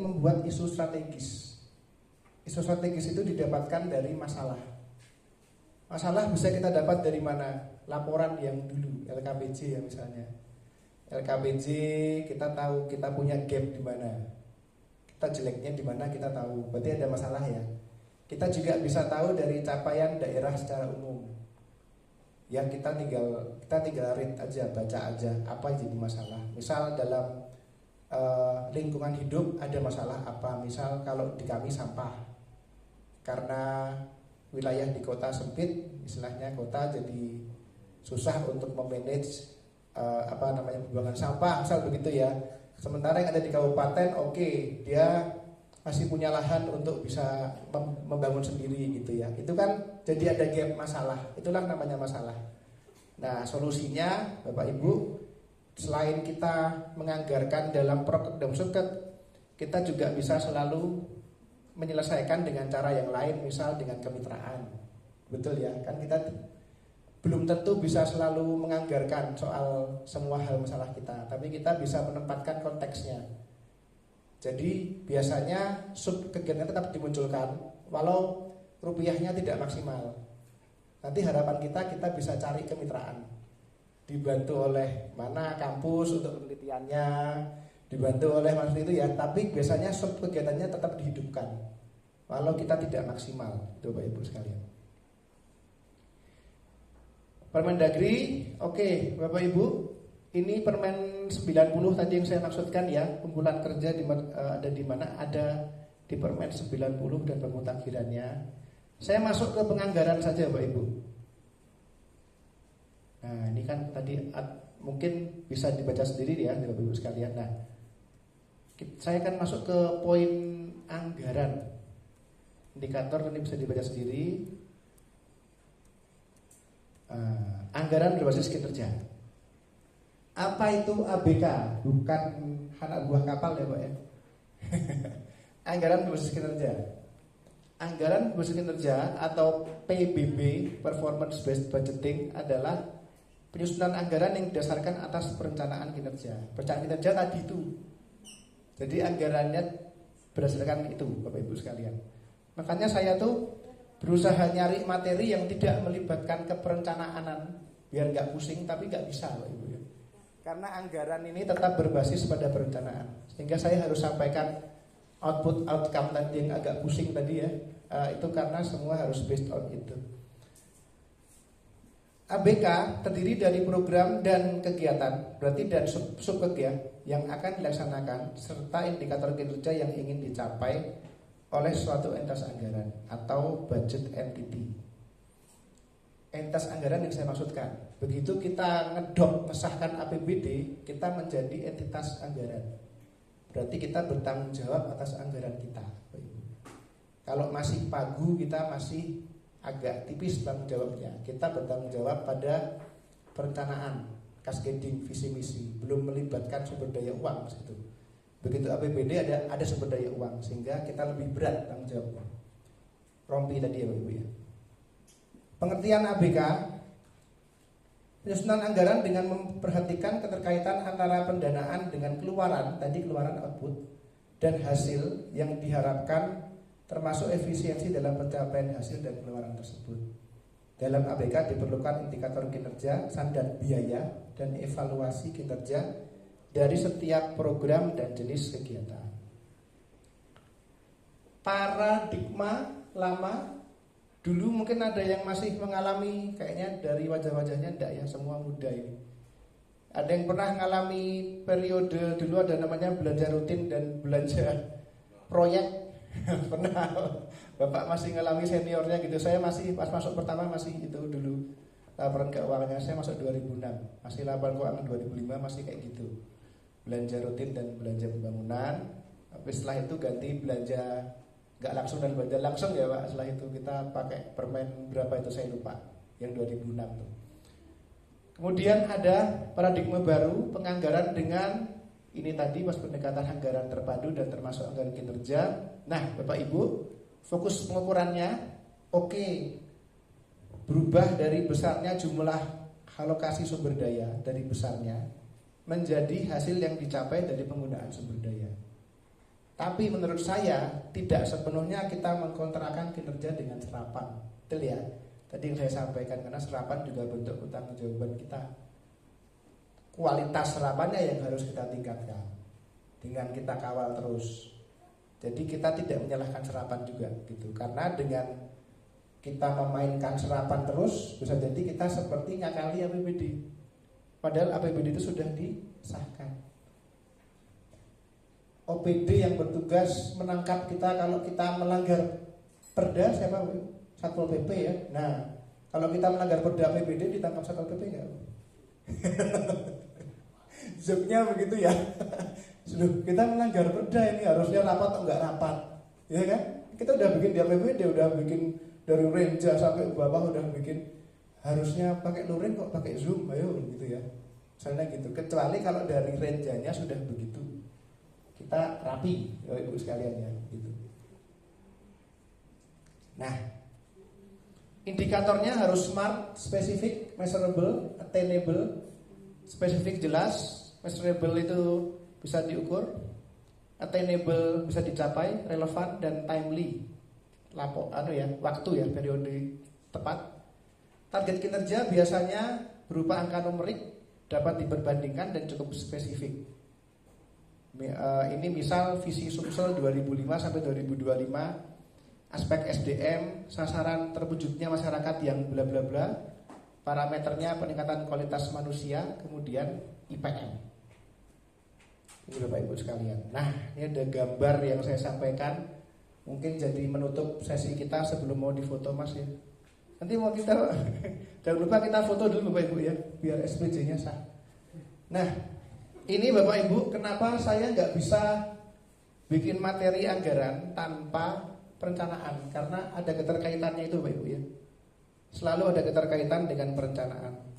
membuat isu strategis. Isu strategis itu didapatkan dari masalah. Masalah bisa kita dapat dari mana? Laporan yang dulu, LKPJ ya misalnya. LKPJ kita tahu kita punya gap di mana. Kita jeleknya di mana kita tahu. Berarti ada masalah ya. Kita juga bisa tahu dari capaian daerah secara umum. Ya kita tinggal read aja, baca aja apa yang jadi masalah. Misal dalam lingkungan hidup ada masalah apa? Misal kalau di kami sampah, karena wilayah di kota sempit, istilahnya kota jadi susah untuk memanage pembuangan sampah, misal begitu ya. Sementara yang ada di kabupaten, oke, dia masih punya lahan untuk bisa membangun sendiri gitu ya. Itu kan jadi ada gap masalah. Itulah namanya masalah. Nah, solusinya Bapak Ibu, selain kita menganggarkan dalam program suket, kita juga bisa selalu menyelesaikan dengan cara yang lain, misal dengan kemitraan. Betul ya, kan kita belum tentu bisa selalu menganggarkan soal semua hal masalah kita, tapi kita bisa menempatkan konteksnya. Jadi biasanya sub kegiatan tetap dimunculkan walau rupiahnya tidak maksimal. Nanti harapan kita bisa cari kemitraan, dibantu oleh mana kampus untuk penelitiannya, dibantu oleh mas itu ya. Tapi biasanya sub kegiatannya tetap dihidupkan walau kita tidak maksimal, itu Bapak Ibu sekalian. Permendagri, oke, Bapak Ibu, ini Permen 90 tadi yang saya maksudkan ya, kumpulan kerja ada di mana? Ada di Permen 90 dan pemutakhirannya. Saya masuk ke penganggaran saja Bapak Ibu. Nah, ini kan tadi mungkin bisa dibaca sendiri ya Bapak Ibu sekalian. Nah, saya akan masuk ke poin anggaran. Indikator ini bisa dibaca sendiri. Anggaran berbasis kinerja. Apa itu ABK? Bukan anak buah kapal ya Pak ya. Anggaran berbasis kinerja. Anggaran berbasis kinerja atau PBB (Performance Based Budgeting) adalah penyusunan anggaran yang didasarkan atas perencanaan kinerja. Perencanaan kinerja tadi itu. Jadi anggarannya berdasarkan itu Bapak Ibu sekalian. Makanya saya tuh berusaha nyari materi yang tidak melibatkan keperencanaanan biar nggak pusing, tapi nggak bisa Bapak Ibu ya. Karena anggaran ini tetap berbasis pada perencanaan, sehingga saya harus sampaikan outcome tadi yang agak pusing tadi ya. Itu karena semua harus based on itu. ABK terdiri dari program dan kegiatan, berarti dan sub-kegiatan yang akan dilaksanakan serta indikator kinerja yang ingin dicapai oleh suatu entitas anggaran atau budget entity. Entitas anggaran yang saya maksudkan, begitu kita ngesahkan APBD, kita menjadi entitas anggaran. Berarti kita bertanggung jawab atas anggaran kita. Kalau masih pagu, kita masih agak tipis tanggung jawabnya. Kita bertanggung jawab pada perencanaan, cascading, visi misi, belum melibatkan sumber daya uang gitu. Begitu APBD ada sumber daya uang, sehingga kita lebih berat tanggung jawabnya. Rompi tadi ya Bapak Ibu ya. Pengertian ABK, penyusunan anggaran dengan memperhatikan keterkaitan antara pendanaan dengan keluaran, tadi keluaran output, dan hasil yang diharapkan, termasuk efisiensi dalam pencapaian hasil dan keluaran tersebut. Dalam ABK diperlukan indikator kinerja, standar biaya, dan evaluasi kinerja dari setiap program dan jenis kegiatan. Paradigma lama, dulu mungkin ada yang masih mengalami, kayaknya dari wajah-wajahnya enggak ya, semua muda ini. Ada yang pernah mengalami periode dulu ada namanya belanja rutin dan belanja proyek. Pernah. Bapak masih ngalami seniornya gitu. Saya masih pas masuk pertama masih itu dulu laporan keuangannya saya masuk 2006. Masih laporan keuangan 2005 masih kayak gitu. Belanja rutin dan belanja pembangunan. Tapi setelah itu ganti belanja nggak langsung dan belanja langsung ya Pak. Setelah itu kita pakai permen berapa itu saya lupa. Yang 2006 tuh. Kemudian ada paradigma baru penganggaran dengan ini tadi pas pendekatan anggaran terpadu dan termasuk anggaran kinerja. Nah, Bapak Ibu, fokus pengukurannya oke. Berubah dari besarnya jumlah alokasi sumber daya dari besarnya menjadi hasil yang dicapai dari penggunaan sumber daya. Tapi menurut saya tidak sepenuhnya kita mengkontrakan kinerja dengan serapan. Betul ya? Tadi yang saya sampaikan, karena serapan juga bentuk pertanggungjawaban kita. Kualitas serapannya yang harus kita tingkatkan dengan kita kawal terus. Jadi kita tidak menyalahkan serapan juga gitu. Karena dengan kita memainkan serapan terus, bisa jadi kita seperti ngakali APBD. Padahal APBD itu sudah disahkan. OPD yang bertugas menangkap kita kalau kita melanggar perda siapa? Satpol PP ya. Nah, kalau kita melanggar perda APBD ditangkap Satpol PP enggak? Joknya begitu ya. Kita melanggar perda ini harusnya rapat atau enggak rapat, ya kan? Kita udah bikin di APBD, udah bikin dari Renja sampai bawah, udah bikin harusnya pakai luring kok pakai Zoom, ayo gitu ya. Misalnya gitu. Kecuali kalau dari Renjanya sudah begitu, kita rapi, ibu sekalian ya, gitu. Nah, indikatornya harus smart, spesifik, measurable, attainable. Spesifik jelas, measurable itu bisa diukur, attainable bisa dicapai, relevan dan timely. Waktu ya, periode tepat. Target kinerja biasanya berupa angka numerik, dapat diperbandingkan dan cukup spesifik. Ini misal visi Sumsel 2005 sampai 2025, aspek SDM, sasaran terwujudnya masyarakat yang bla bla bla, parameternya peningkatan kualitas manusia, kemudian IPM. Ini Bapak Ibu sekalian. Nah, ini ada gambar yang saya sampaikan, mungkin jadi menutup sesi kita sebelum mau difoto Mas ya. Nanti mau kita jangan lupa kita foto dulu Bapak Ibu ya, biar SPJ-nya sah. Nah, ini Bapak Ibu, kenapa saya nggak bisa bikin materi anggaran tanpa perencanaan? Karena ada keterkaitannya itu Bapak Ibu ya. Selalu ada keterkaitan dengan perencanaan.